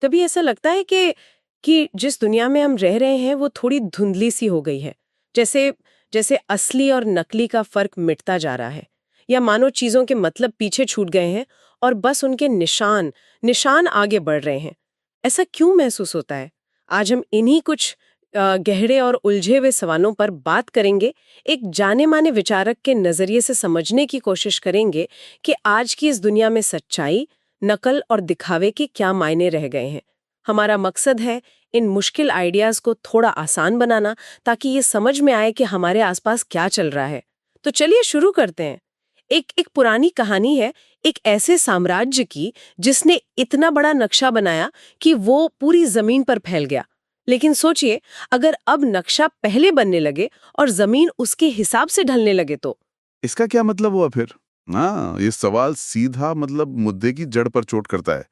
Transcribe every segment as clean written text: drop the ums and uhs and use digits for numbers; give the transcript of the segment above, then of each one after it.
तभी ऐसा लगता है कि जिस दुनिया में हम रह रहे हैं वो थोड़ी धुंधली सी हो गई है। जैसे जैसे असली और नकली का फर्क मिटता जा रहा है, या मानो चीजों के मतलब पीछे छूट गए हैं और बस उनके निशान निशान आगे बढ़ रहे हैं। ऐसा क्यों महसूस होता है? आज हम इन्हीं कुछ गहरे और उलझे हुए सवालों पर बात करेंगे। एक जाने माने विचारक के नजरिए से समझने की कोशिश करेंगे कि आज की इस दुनिया में सच्चाई, नकल और दिखावे के क्या मायने रह गए हैं। हमारा मकसद है इन मुश्किल आइडियाज को थोड़ा आसान बनाना, ताकि ये समझ में आए कि हमारे आसपास क्या चल रहा है। तो चलिए शुरू करते हैं। एक एक पुरानी कहानी है, एक ऐसे साम्राज्य की जिसने इतना बड़ा नक्शा बनाया कि वो पूरी जमीन पर फैल गया। लेकिन सोचिए, अगर अब नक्शा पहले बनने लगे और जमीन उसके हिसाब से ढलने लगे तो। इसका क्या मतलब हुआ फिर? हाँ, ये सवाल सीधा मतलब मुद्दे की जड़ पर चोट करता है।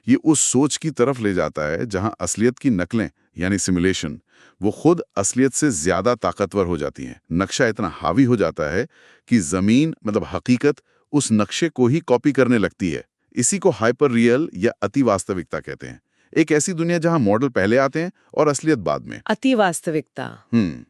ये उस सोच की तरफ ले जाता है जहां असलियत की नकलें यानी सिमुलेशन वो खुद असलियत से ज्यादा ताकतवर हो जाती हैं। नक्शा इतना हावी हो जाता है कि जमीन मतलब हकीकत उस नक्शे को ही कॉपी करने लगती है। इसी को हाइपर रियल या अति वास्तविकता कहते हैं। एक ऐसी दुनिया जहां मॉडल पहले आते हैं और असलियत बाद में। अति वास्तविकता, हम्म।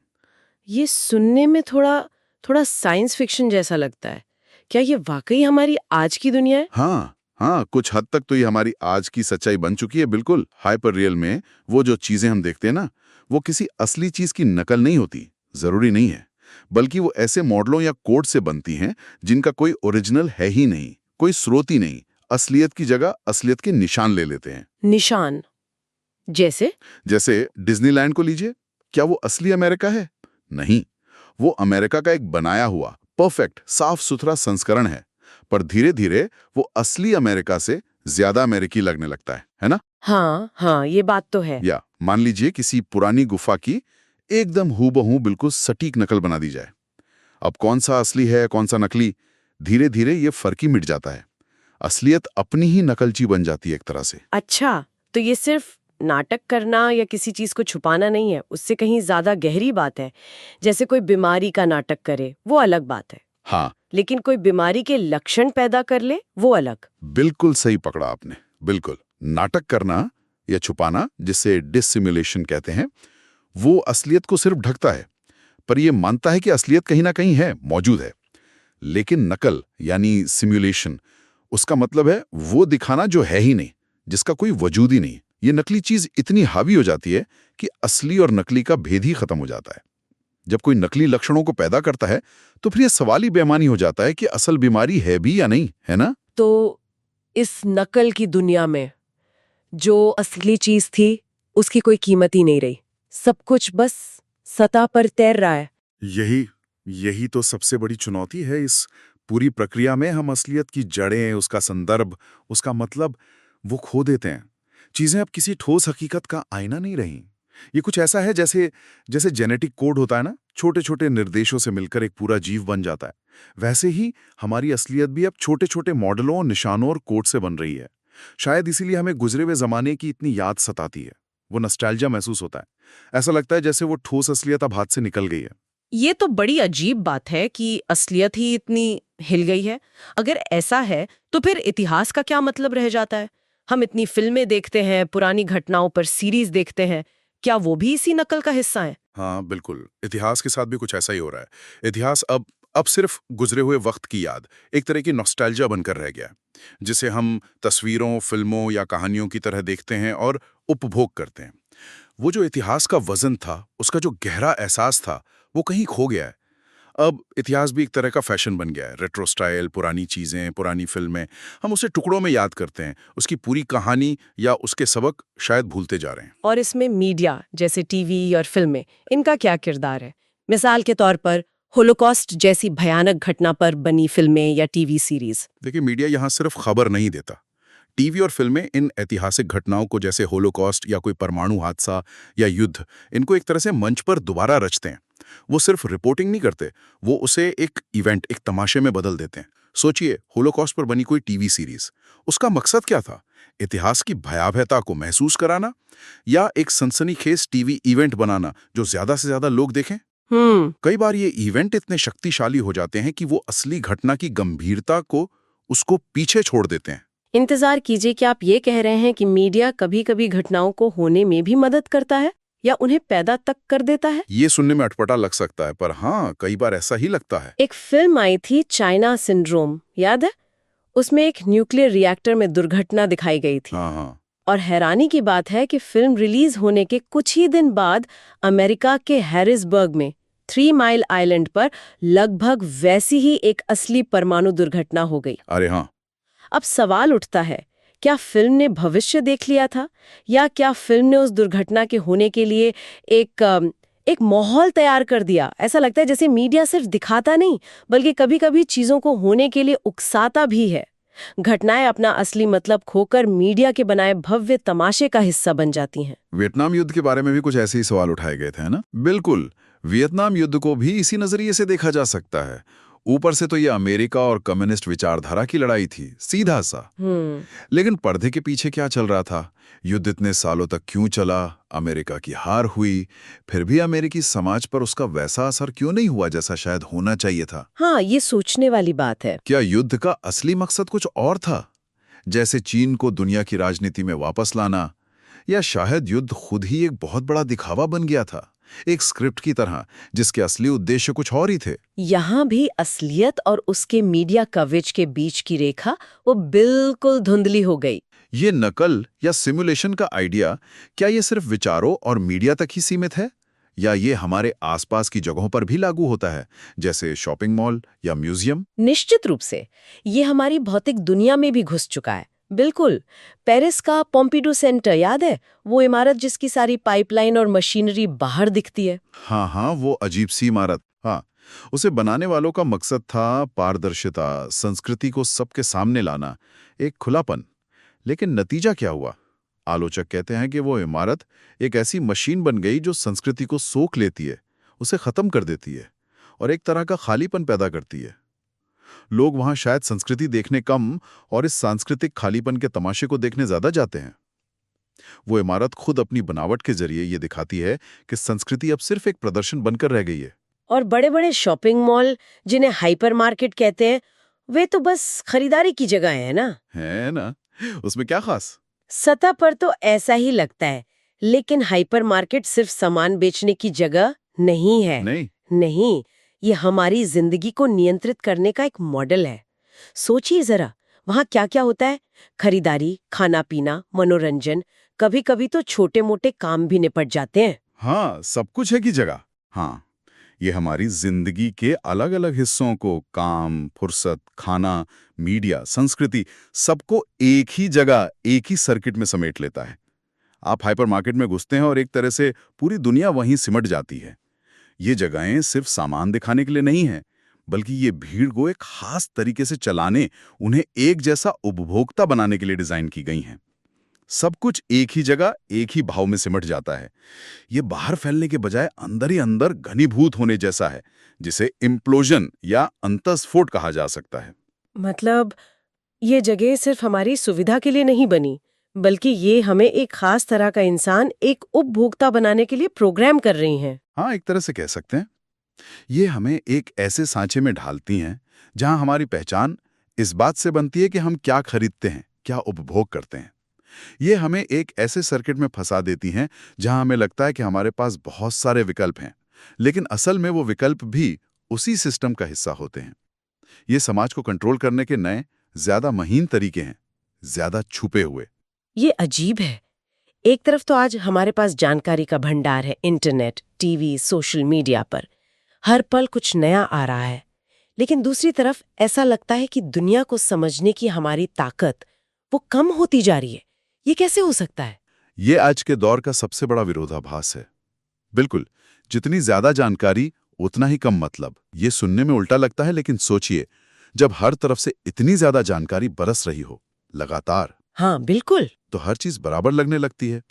ये सुनने में थोड़ा थोड़ा साइंस फिक्शन जैसा लगता है। क्या ये वाकई हमारी आज की दुनिया है? हाँ, हाँ, कुछ हद तक तो ये हमारी आज की सच्चाई बन चुकी है, बिल्कुल। हाइपर रियल में वो जो चीजें हम देखते हैं ना, वो किसी असली चीज की नकल नहीं होती, जरूरी नहीं है। बल्कि वो ऐसे मॉडलों या कोड से बनती हैं जिनका कोई ओरिजिनल है ही नहीं, कोई स्रोत ही नहीं। असलियत की जगह असलियत के निशान ले लेते हैं। निशान? जैसे? जैसे डिज्नीलैंड को लीजिए, क्या वो असली अमेरिका है? नहीं, वो अमेरिका का एक बनाया हुआ परफेक्ट साफ सुथरा संस्करण है। पर धीरे धीरे वो असली अमेरिका से ज्यादा अमेरिकी लगने लगता है ना? हाँ हाँ, ये बात तो है। या मान लीजिए किसी पुरानी गुफा की एकदम हूबहू बिल्कुल सटीक नकल बना दी जाए। अब कौन सा असली है कौन सा नकली, धीरे धीरे ये फर्क ही मिट जाता है। असलियत अपनी ही नकलची बन जाती है एक तरह से। अच्छा, तो ये सिर्फ नाटक करना या किसी चीज को छुपाना नहीं है, उससे कहीं ज्यादा गहरी बात है। जैसे कोई बीमारी का नाटक करे, वो अलग बात है। हाँ, लेकिन कोई बीमारी के लक्षण पैदा कर ले, वो अलग। बिल्कुल सही पकड़ा आपने। बिल्कुल, नाटक करना या छुपाना, जिसे डिसिमुलेशन कहते हैं, वो असलियत को सिर्फ ढकता है, पर यह मानता है कि असलियत कहीं ना कहीं है, मौजूद है। लेकिन नकल यानी सिमुलेशन, उसका मतलब है वो दिखाना जो है ही नहीं, जिसका कोई वजूद ही नहीं। ये नकली चीज इतनी हावी हो जाती है कि असली और नकली का भेद ही खत्म हो जाता है। जब कोई नकली लक्षणों को पैदा करता है तो फिर यह सवाल ही बेमानी हो जाता है कि असल बीमारी है भी या नहीं, है ना? तो इस नकल की दुनिया में जो असली चीज थी, उसकी कोई कीमत ही नहीं रही। सब कुछ बस सतह पर तैर रहा है। यही यही तो सबसे बड़ी चुनौती है इस पूरी प्रक्रिया में। हम असलियत की जड़ें, उसका संदर्भ, उसका मतलब वो खो देते हैं। चीजें अब किसी ठोस हकीकत का आईना नहीं रही। ये कुछ ऐसा है जैसे जैसे जेनेटिक कोड होता है ना, छोटे छोटे निर्देशों से मिलकर एक पूरा जीव बन जाता है। वैसे ही हमारी असलियत भी अब छोटे छोटे मॉडलों, निशानों और कोड से बन रही है। शायद इसीलिए हमें गुजरे हुए जमाने की इतनी याद सताती है। वो नॉस्टैल्जिया महसूस होता है। ऐसा लगता है जैसे वो ठोस असलियत अब हाथ से निकल गई है। ये तो बड़ी अजीब बात है कि असलियत ही इतनी हिल गई है। अगर ऐसा है, तो फिर इतिहास का क्या मतलब रह जाता है? हम इतनी फिल्में देखते हैं, पुरानी घटनाओं पर सीरीज देखते हैं, क्या वो भी इसी नकल का हिस्सा है? हाँ, बिल्कुल। इतिहास के साथ भी कुछ ऐसा ही हो रहा है। इतिहास अब सिर्फ गुजरे हुए वक्त की याद, एक तरह की नॉस्टैल्जिया बनकर रह गया है, जिसे हम तस्वीरों, फिल्मों या कहानियों की तरह देखते हैं और उपभोग करते हैं। वो जो इतिहास का वजन था, उसका जो गहरा एहसास था, वो कहीं खो गया है। अब इतिहास भी एक तरह का फैशन बन गया है। रेट्रो स्टाइल, पुरानी चीज़ें, पुरानी फिल्में, हम उसे टुकड़ों में याद करते हैं। उसकी पूरी कहानी या उसके सबक शायद भूलते जा रहे हैं। और इसमें मीडिया जैसे टीवी और फिल्में, इनका क्या किरदार है? मिसाल के तौर पर होलोकॉस्ट जैसी भयानक घटना पर बनी फिल्में या टीवी सीरीज। देखिए, मीडिया यहाँ सिर्फ खबर नहीं देता। टीवी और फिल्में इन ऐतिहासिक घटनाओं को, जैसे होलोकॉस्ट या कोई परमाणु हादसा या युद्ध, इनको एक तरह से मंच पर दोबारा रचते हैं। वो सिर्फ रिपोर्टिंग नहीं करते, वो उसे एक इवेंट, एक तमाशे में बदल देते हैं। सोचिए, होलोकॉस्ट पर बनी कोई टीवी सीरीज, उसका मकसद क्या था? इतिहास की भयावहता को महसूस कराना या एक सनसनीखेज टीवी इवेंट बनाना जो ज्यादा से ज्यादा लोग देखें? कई बार ये इवेंट इतने शक्तिशाली हो जाते हैं कि वो असली घटना की गंभीरता को उसको पीछे छोड़ देते हैं। इंतजार कीजिए, कि आप ये कह रहे हैं कि मीडिया कभी-कभी घटनाओं को होने में भी मदद करता है या उन्हें पैदा तक कर देता है? ये सुनने में अटपटा लग सकता है, पर हाँ, कई बार ऐसा ही लगता है। एक फिल्म आई थी चाइना सिंड्रोम, याद है? उसमें एक न्यूक्लियर रिएक्टर में दुर्घटना दिखाई गई थी। हाँ हाँ। और हैरानी की बात है कि फिल्म रिलीज होने के कुछ ही दिन बाद अमेरिका के हैरिसबर्ग में 3 माइल आइलैंड पर लगभग वैसी ही एक असली परमाणु दुर्घटना हो गई। अरे हाँ। अब सवाल उठता है, क्या फिल्म ने भविष्य देख लिया था, या क्या फिल्म ने उस दुर्घटना के होने के लिए एक माहौल तैयार कर दिया? ऐसा लगता है जैसे मीडिया सिर्फ दिखाता नहीं, बल्कि कभी-कभी चीजों को होने के लिए उकसाता भी है। घटनाएं अपना असली मतलब खोकर मीडिया के बनाए भव्य तमाशे का हिस्सा बन जाती हैं। वियतनाम युद्ध के बारे में भी कुछ ऐसे ही सवाल उठाए गए थे, है ना? बिल्कुल। वियतनाम युद्ध को भी इसी नजरिए से देखा जा सकता है। ऊपर से तो ये अमेरिका और कम्युनिस्ट विचारधारा की लड़ाई थी, सीधा सा। लेकिन पर्दे के पीछे क्या चल रहा था? युद्ध इतने सालों तक क्यों चला? अमेरिका की हार हुई, फिर भी अमेरिकी समाज पर उसका वैसा असर क्यों नहीं हुआ जैसा शायद होना चाहिए था? हाँ, ये सोचने वाली बात है। क्या युद्ध का असली मकसद कुछ और था, जैसे चीन को दुनिया की राजनीति में वापस लाना? या शायद युद्ध खुद ही एक बहुत बड़ा दिखावा बन गया था, एक स्क्रिप्ट की तरह, जिसके असली उद्देश्य कुछ और ही थे? यहाँ भी असलियत और उसके मीडिया कवरेज के बीच की रेखा वो बिल्कुल धुंधली हो गई। ये नकल या सिमुलेशन का आइडिया, क्या ये सिर्फ विचारों और मीडिया तक ही सीमित है, या ये हमारे आसपास की जगहों पर भी लागू होता है, जैसे शॉपिंग मॉल या म्यूजियम? निश्चित रूप से ये हमारी भौतिक दुनिया में भी घुस चुका है। बिल्कुल। पेरिस का पोम्पिडू सेंटर याद है? वो इमारत जिसकी सारी पाइपलाइन और मशीनरी बाहर दिखती है। हाँ हाँ, वो अजीब सी इमारत। हाँ, उसे बनाने वालों का मकसद था पारदर्शिता, संस्कृति को सबके सामने लाना, एक खुलापन। लेकिन नतीजा क्या हुआ? आलोचक कहते हैं कि वो इमारत एक ऐसी मशीन बन गई जो संस्कृति को सोख लेती है, उसे खत्म कर देती है और एक तरह का खालीपन पैदा करती है। लोग वहां शायद संस्कृति देखने कम और इस सांस्कृतिक खालीपन के तमाशे को देखने ज्यादा जाते हैं। वो इमारत खुद अपनी बनावट के जरिए ये दिखाती है कि संस्कृति अब सिर्फ एक प्रदर्शन बनकर रह गई है। और बड़े-बड़े शॉपिंग मॉल, जिन्हें हाइपर मार्केट कहते हैं, वे तो बस खरीदारी की जगह है ना? है ना? उसमें क्या खास? सतह पर तो ऐसा ही लगता है, लेकिन हाइपर मार्केट सिर्फ सामान बेचने की जगह नहीं है। नहीं। नहीं, ये हमारी जिंदगी को नियंत्रित करने का एक मॉडल है। सोचिए जरा, वहाँ क्या-क्या होता है? खरीदारी, खाना-पीना, मनोरंजन, कभी-कभी तो छोटे-मोटे काम भी निपट जाते हैं। हाँ, सब कुछ है की जगह। हाँ, ये हमारी जिंदगी के अलग अलग हिस्सों को, काम, फुर्सत, खाना, मीडिया, संस्कृति, सबको एक ही जगह, एक ही सर्किट में समेट लेता है। आप हाइपरमार्केट में घुसते हैं और एक तरह से पूरी दुनिया वहीं सिमट जाती है। ये जगहें सिर्फ सामान दिखाने के लिए नहीं हैं, बल्कि ये भीड़ को एक खास तरीके से चलाने, उन्हें एक जैसा उपभोक्ता बनाने के लिए डिजाइन की गई हैं। सब कुछ एक ही जगह, एक ही भाव में सिमट जाता है। ये बाहर फैलने के बजाय अंदर ही अंदर घनीभूत होने जैसा है, जिसे इम्प्लोजन या अंतस्फोट कहा जा सकता है। मतलब ये जगह सिर्फ हमारी सुविधा के लिए नहीं बनी, बल्कि ये हमें एक खास तरह का इंसान, एक उपभोक्ता बनाने के लिए प्रोग्राम कर रही हैं। हाँ, एक तरह से कह सकते हैं। ये हमें एक ऐसे सांचे में ढालती हैं, जहां हमारी पहचान इस बात से बनती है कि हम क्या खरीदते हैं, क्या उपभोग करते हैं। ये हमें एक ऐसे सर्किट में फंसा देती हैं, जहां हमें लगता है कि हमारे पास बहुत सारे विकल्प हैं, लेकिन असल में वो विकल्प भी उसी सिस्टम का हिस्सा होते हैं। ये समाज को कंट्रोल करने के नए, ज्यादा महीन तरीके हैं, ज्यादा छुपे हुए। ये अजीब है। एक तरफ तो आज हमारे पास जानकारी का भंडार है, इंटरनेट, टीवी, सोशल मीडिया पर हर पल कुछ नया आ रहा है, लेकिन दूसरी तरफ ऐसा लगता है कि दुनिया को समझने की हमारी ताकत वो कम होती जा रही है। ये कैसे हो सकता है? ये आज के दौर का सबसे बड़ा विरोधाभास है। बिल्कुल, जितनी ज्यादा जानकारी उतना ही कम मतलब। ये सुनने में उल्टा लगता है, लेकिन सोचिए, जब हर तरफ से इतनी ज्यादा जानकारी बरस रही हो लगातार, हाँ बिल्कुल, तो हर चीज बराबर लगने लगती है।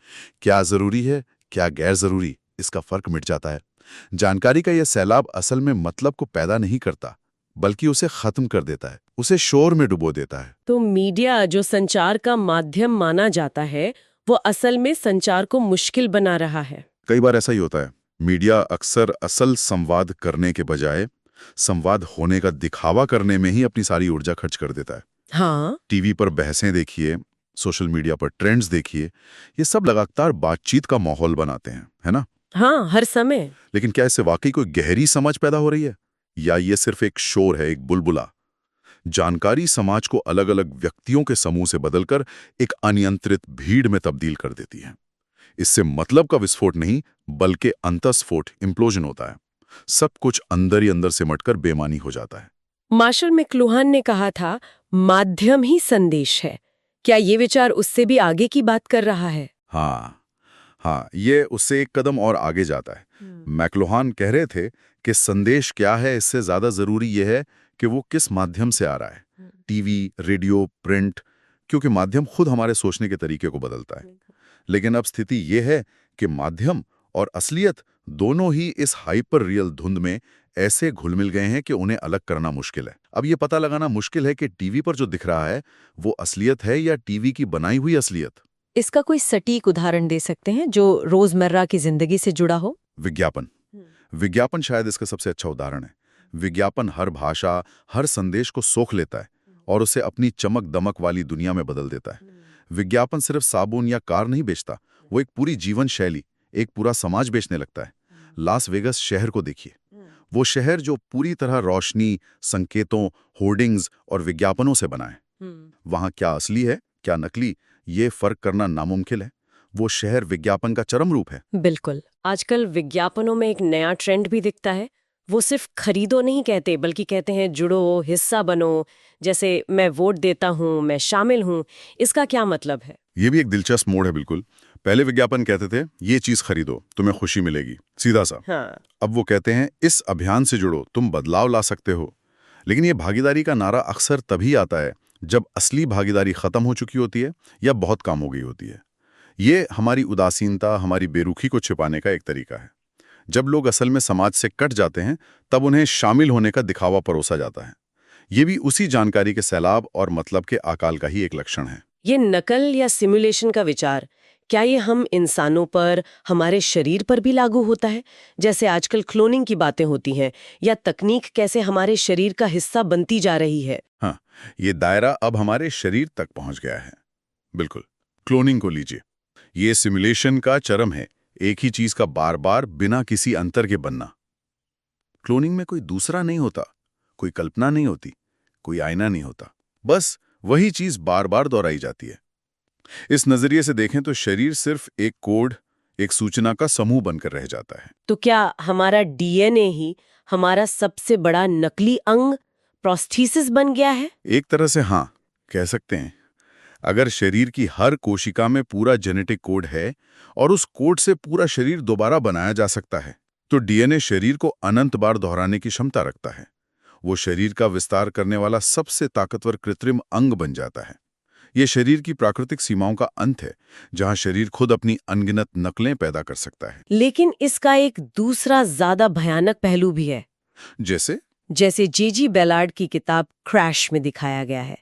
क्या जरूरी है, क्या गैर जरूरी, इसका फर्क मिट जाता है। जानकारी का यह सैलाब असल में मतलब को पैदा नहीं करता, बल्कि उसे खत्म कर देता है, उसे शोर में डुबो देता है। तो मीडिया, जो संचार का माध्यम माना जाता है, वो असल में संचार को मुश्किल बना रहा है। कई बार ऐसा ही होता है। मीडिया अक्सर असल संवाद करने के बजाय संवाद होने का दिखावा करने में ही अपनी सारी ऊर्जा खर्च कर देता है। हाँ। टीवी पर बहसें देखिए, सोशल मीडिया पर ट्रेंड्स देखिए, ये सब लगातार बातचीत का माहौल बनाते हैं, है ना? हाँ, हर समय। लेकिन क्या इससे वाकई कोई गहरी समझ पैदा हो रही है, या ये सिर्फ एक शोर है, एक बुलबुला? जानकारी समाज को अलग अलग व्यक्तियों के समूह से बदलकर एक अनियंत्रित भीड़ में तब्दील कर देती है। इससे मतलब का विस्फोट नहीं, बल्कि अंतस्फोट, इम्प्लोजन होता है। सब कुछ अंदर ही अंदर सिमटकर बेमानी हो जाता है। मार्शल मैक्लुहान ने कहा था, माध्यम ही संदेश है। क्या ये विचार उससे भी आगे की बात कर रहा है? हाँ, हाँ, ये उससे एक कदम और आगे जाता है। मैक्लुहान कह रहे थे कि संदेश क्या है, इससे ज्यादा जरूरी यह है कि वो किस माध्यम से आ रहा है। टीवी, रेडियो, प्रिंट, क्योंकि माध्यम खुद हमारे सोचने के तरीके को बदलता है। लेकिन अब स्थिति यह है कि माध्यम और असलियत दोनों ही इस हाइपर रियल धुंध में ऐसे घुल मिल गए हैं कि उन्हें अलग करना मुश्किल है। अब ये पता लगाना मुश्किल है कि टीवी पर जो दिख रहा है वो असलियत है या टीवी की बनाई हुई असलियत। इसका कोई सटीक उदाहरण दे सकते हैं जो रोजमर्रा की जिंदगी से जुड़ा हो? विज्ञापन। विज्ञापन शायद इसका सबसे अच्छा उदाहरण है। विज्ञापन हर भाषा, हर संदेश को सोख लेता है और उसे अपनी चमक दमक वाली दुनिया में बदल देता है। विज्ञापन सिर्फ साबुन या कार नहीं बेचता, वो एक पूरी जीवन शैली, एक पूरा समाज बेचने लगता है। लास वेगस शहर को देखिए, वो शहर जो पूरी तरह रोशनी, संकेतों, होर्डिंग्स और विज्ञापनों से बना है। वहां क्या असली है, क्या नकली, ये फर्क करना नामुमकिन है। वो शहर विज्ञापन का चरम रूप है। बिल्कुल। आजकल विज्ञापनों में एक नया ट्रेंड भी दिखता है। वो सिर्फ खरीदो नहीं कहते, बल्कि कहते हैं जुड़ो, हिस्सा बनो। जैसे मैं वोट देता हूँ, मैं शामिल हूँ। इसका क्या मतलब है? ये भी एक दिलचस्प मोड़ है। बिल्कुल, पहले विज्ञापन कहते थे ये चीज खरीदो, तुम्हें खुशी मिलेगी, सीधा सा। हाँ। अब वो कहते हैं इस अभियान से जुड़ो, तुम बदलाव ला सकते हो। लेकिन ये भागीदारी का नारा अक्सर तभी आता है जब असली भागीदारी खत्म हो चुकी होती है या बहुत कम हो गई होती है। ये हमारी उदासीनता, हमारी बेरुखी को छिपाने का एक तरीका है। जब लोग असल में समाज से कट जाते हैं, तब उन्हें शामिल होने का दिखावा परोसा जाता है। ये भी उसी जानकारी के सैलाब और मतलब के अकाल का ही एक लक्षण है। ये नकल या सिमुलेशन का विचार, क्या ये हम इंसानों पर, हमारे शरीर पर भी लागू होता है? जैसे आजकल क्लोनिंग की बातें होती हैं, या तकनीक कैसे हमारे शरीर का हिस्सा बनती जा रही है? हाँ, ये दायरा अब हमारे शरीर तक पहुंच गया है। बिल्कुल, क्लोनिंग को लीजिए, ये सिमुलेशन का चरम है। एक ही चीज का बार बार बिना किसी अंतर के बनना। क्लोनिंग में कोई दूसरा नहीं होता, कोई कल्पना नहीं होती, कोई आईना नहीं होता, बस वही चीज बार बार दोहराई जाती है। इस नजरिए से देखें तो शरीर सिर्फ एक कोड, एक सूचना का समूह बनकर रह जाता है। तो क्या हमारा डीएनए ही हमारा सबसे बड़ा नकली अंग, प्रोस्थीसिस बन गया है? एक तरह से हाँ, कह सकते हैं। अगर शरीर की हर कोशिका में पूरा जेनेटिक कोड है और उस कोड से पूरा शरीर दोबारा बनाया जा सकता है, तो डीएनए शरीर को अनंत बार दोहराने की क्षमता रखता है। वो शरीर का विस्तार करने वाला सबसे ताकतवर कृत्रिम अंग बन जाता है। ये शरीर की प्राकृतिक सीमाओं का अंत है, जहां शरीर खुद अपनी अनगिनत नकलें पैदा कर सकता है। लेकिन इसका एक दूसरा ज्यादा भयानक पहलू भी है। जैसे जेजी बेलार्ड की किताब क्रैश में दिखाया गया है।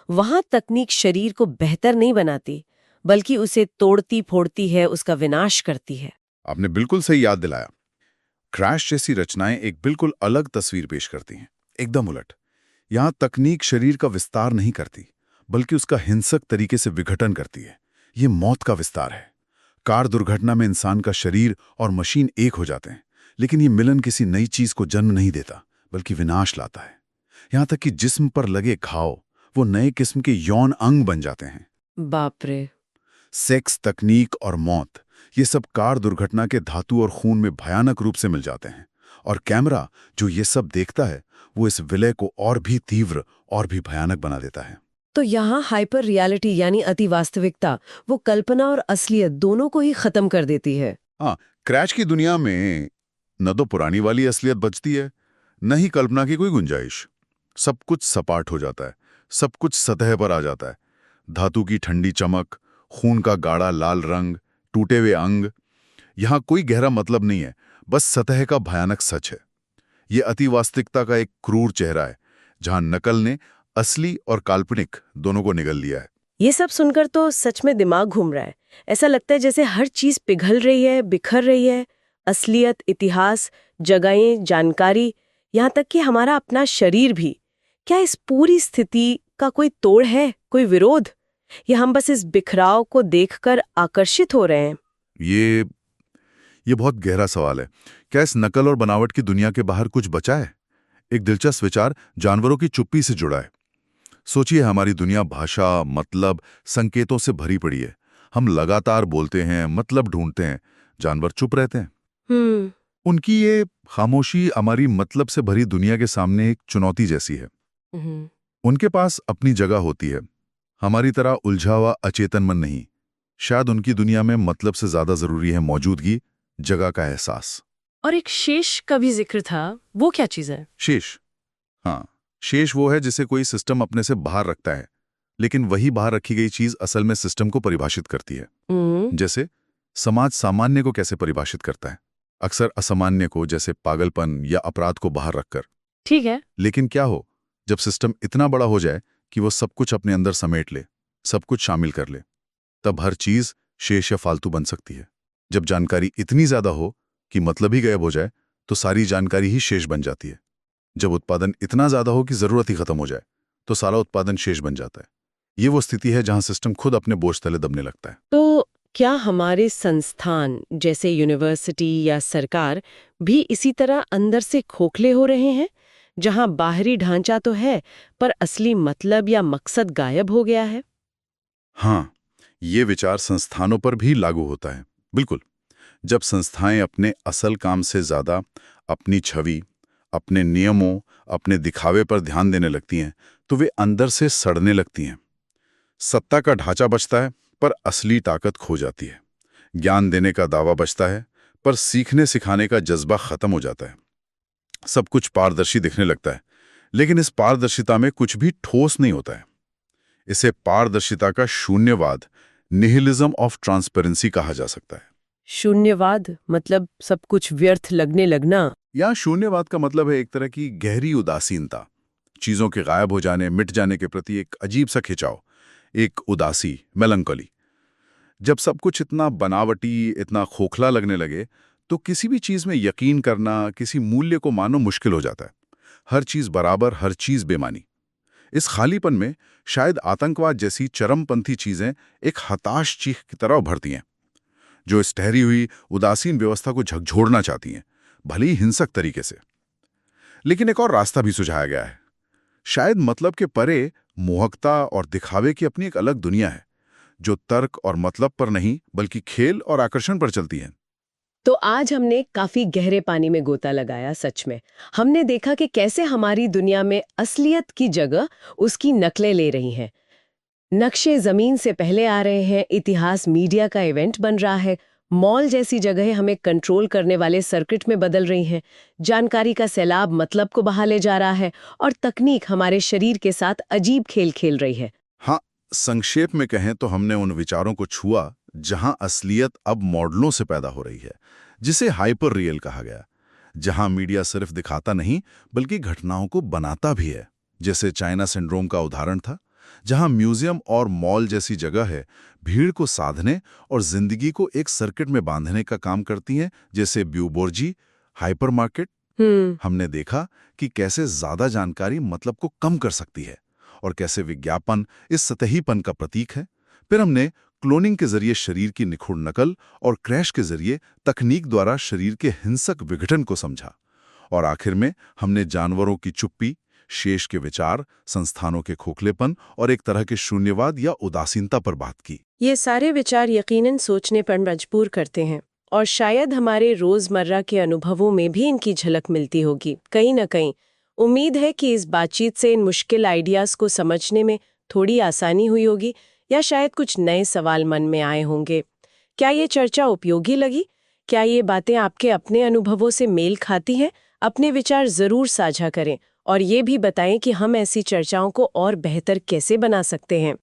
वहां तकनीक शरीर को बेहतर नहीं बनाती, बल्कि उसे तोड़ती फोड़ती है, उसका विनाश करती है। आपने बिल्कुल सही याद दिलाया। क्रैश जैसी रचनाएं एक बिल्कुल अलग तस्वीर पेश करती हैं, एकदम उलट। यहां तकनीक शरीर का विस्तार नहीं करती, बल्कि उसका हिंसक तरीके से विघटन करती है। ये मौत का विस्तार है। कार दुर्घटना में इंसान का शरीर और मशीन एक हो जाते हैं, लेकिन ये मिलन किसी नई चीज को जन्म नहीं देता, बल्कि विनाश लाता है। यहां तक कि जिस्म पर लगे घाव वो नए किस्म के यौन अंग बन जाते हैं। बाप रे। सेक्स, तकनीक और मौत, ये सब कार दुर्घटना के धातु और खून में भयानक रूप से मिल जाते हैं। और कैमरा जो ये सब देखता है, वो इस विलय को और भी तीव्र और भी भयानक बना देता है। तो यहाँ हाइपर रियलिटी यानी अति वास्तविकता, वो कल्पना और असलियत दोनों को ही खत्म कर देती है। हाँ, क्रैश की दुनिया में न तो पुरानी वाली असलियत बचती है, न ही कल्पना की कोई गुंजाइश। सब कुछ सपाट हो जाता है, सब कुछ सतह पर आ जाता है। धातु की ठंडी चमक, खून का गाढ़ा लाल रंग, टूटे हुए अंग, यहां कोई गहरा मतलब नहीं है, बस सतह का भयानक सच है। ये अति वास्तविकता का एक क्रूर चेहरा है, जहां नकल ने असली और काल्पनिक दोनों को निगल लिया है। ये सब सुनकर तो सच में दिमाग घूम रहा है। ऐसा लगता है जैसे हर चीज पिघल रही है, बिखर रही है। असलियत, इतिहास, जगहें, जानकारी, यहाँ तक कि हमारा अपना शरीर भी। क्या इस पूरी स्थिति का कोई तोड़ है, कोई विरोध, या हम बस इस बिखराव को देखकर आकर्षित हो रहे हैं? ये बहुत गहरा सवाल है। क्या इस नकल और बनावट की दुनिया के बाहर कुछ बचा है? एक दिलचस्प विचार जानवरों की चुप्पी से जुड़ा है। सोचिए, हमारी दुनिया भाषा, मतलब, संकेतों से भरी पड़ी है। हम लगातार बोलते हैं, मतलब ढूंढते हैं, जानवर चुप रहते हैं। उनकी ये खामोशी हमारी मतलब से भरी दुनिया के सामने एक चुनौती जैसी है। उनके पास अपनी जगह होती है, हमारी तरह उलझा हुआ अचेतन मन नहीं। शायद उनकी दुनिया में मतलब से ज्यादा जरूरी है मौजूदगी, जगह का एहसास। और एक शेष का भी जिक्र था, वो क्या चीज है? शेष, हाँ, शेष वो है जिसे कोई सिस्टम अपने से बाहर रखता है, लेकिन वही बाहर रखी गई चीज असल में सिस्टम को परिभाषित करती है। जैसे समाज सामान्य को कैसे परिभाषित करता है, अक्सर असामान्य को, जैसे पागलपन या अपराध को बाहर रखकर। ठीक है। लेकिन क्या हो जब सिस्टम इतना बड़ा हो जाए कि वो सब कुछ अपने अंदर समेट ले, सब कुछ शामिल कर ले, तब हर चीज शेष या फालतू बन सकती है। जब जानकारी इतनी ज्यादा हो कि मतलब ही गायब हो जाए, तो सारी जानकारी ही शेष बन जाती है। जब उत्पादन इतना ज्यादा हो कि जरूरत ही खत्म हो जाए, तो सारा उत्पादन शेष बन जाता है। ये वो स्थिति है जहां सिस्टम खुद अपने बोझ तले दबने लगता है। तो क्या हमारे संस्थान जैसे यूनिवर्सिटी या सरकार भी इसी तरह अंदर से खोखले हो रहे हैं, जहां बाहरी ढांचा तो है पर असली मतलब या मकसद गायब हो गया है? हाँ, ये विचार संस्थानों पर भी लागू होता है। बिल्कुल। जब संस्थाएं अपने असल काम से ज्यादा अपनी छवि, अपने नियमों, अपने दिखावे पर ध्यान देने लगती हैं, तो वे अंदर से सड़ने लगती हैं। सत्ता का ढांचा बचता है, पर असली ताकत खो जाती है। ज्ञान देने का दावा बचता है, पर सीखने सिखाने का जज्बा खत्म हो जाता है। सब कुछ पारदर्शी दिखने लगता है, लेकिन इस पारदर्शिता में कुछ भी ठोस नहीं होता है। इसे पारदर्शिता का शून्यवाद, निहिलिज्म ऑफ ट्रांसपेरेंसी कहा जा सकता है। शून्यवाद मतलब सब कुछ व्यर्थ लगने लगना? या शून्यवाद का मतलब है एक तरह की गहरी उदासीनता, चीजों के गायब हो जाने, मिट जाने के प्रति एक अजीब सा खिंचाव, एक उदासी, मेलंकोली। जब सब कुछ इतना बनावटी, इतना खोखला लगने लगे, तो किसी भी चीज में यकीन करना, किसी मूल्य को मानो मुश्किल हो जाता है। हर चीज बराबर, हर चीज बेमानी। इस खालीपन में शायद आतंकवाद जैसी चरमपंथी चीजें एक हताश चीख की तरह उभरती हैं, जो इस ठहरी हुई उदासीन व्यवस्था को झकझोरना चाहती हैं, भले ही हिंसक तरीके से। लेकिन एक और रास्ता भी सुझाया गया है। शायद मतलब के परे मोहकता और दिखावे की अपनी एक अलग दुनिया है, जो तर्क और मतलब पर नहीं बल्कि खेल और आकर्षण पर चलती है। तो आज हमने काफी गहरे पानी में गोता लगाया। सच में हमने देखा कि कैसे हमारी दुनिया में असलियत की जगह उसकी नकलें ले रही हैं। नक्शे जमीन से पहले आ रहे हैं, इतिहास मीडिया का इवेंट बन रहा है, मॉल जैसी जगहें हमें कंट्रोल करने वाले सर्किट में बदल रही हैं, जानकारी का सैलाब मतलब को बहा ले जा रहा है, और तकनीक हमारे शरीर के साथ अजीब खेल खेल रही है। हाँ, संक्षेप में कहें तो हमने उन विचारों को छुआ जहां असलियत अब मॉडलों से पैदा हो रही है, जिसे हाइपर रियल कहा गया, जहां मीडिया सिर्फ दिखाता नहीं बल्कि घटनाओं को बनाता भी है, जैसे चाइना सिंड्रोम का उदाहरण था, जहां म्यूजियम और मॉल जैसी जगह है भीड़ को साधने और जिंदगी को एक सर्किट में बांधने का काम करती हैं, जैसे ब्यूबोर्जी हाइपरमार्केट। हमने देखा कि कैसे ज्यादा जानकारी मतलब को कम कर सकती है और कैसे विज्ञापन इस सतहीपन का प्रतीक है। फिर हमने क्लोनिंग के जरिए शरीर की निखुड़ नकल और क्रैश के जरिए तकनीक द्वारा शरीर के हिंसक विघटन को समझा। और आखिर में हमने जानवरों की चुप्पी, शेष के विचार, संस्थानों के खोखलेपन और एक तरह के शून्यवाद या उदासीनता पर बात की। ये सारे विचार यकीनन सोचने पर मजबूर करते हैं, और शायद हमारे रोजमर्रा के अनुभवों में भी इनकी झलक मिलती होगी कहीं न कहीं। उम्मीद है कि इस बातचीत से इन मुश्किल आइडियाज को समझने में थोड़ी आसानी हुई होगी, या शायद कुछ नए सवाल मन में आए होंगे। क्या ये चर्चा उपयोगी लगी? क्या ये बातें आपके अपने अनुभवों से मेल खाती हैं? अपने विचार जरूर साझा करें, और ये भी बताएं कि हम ऐसी चर्चाओं को और बेहतर कैसे बना सकते हैं।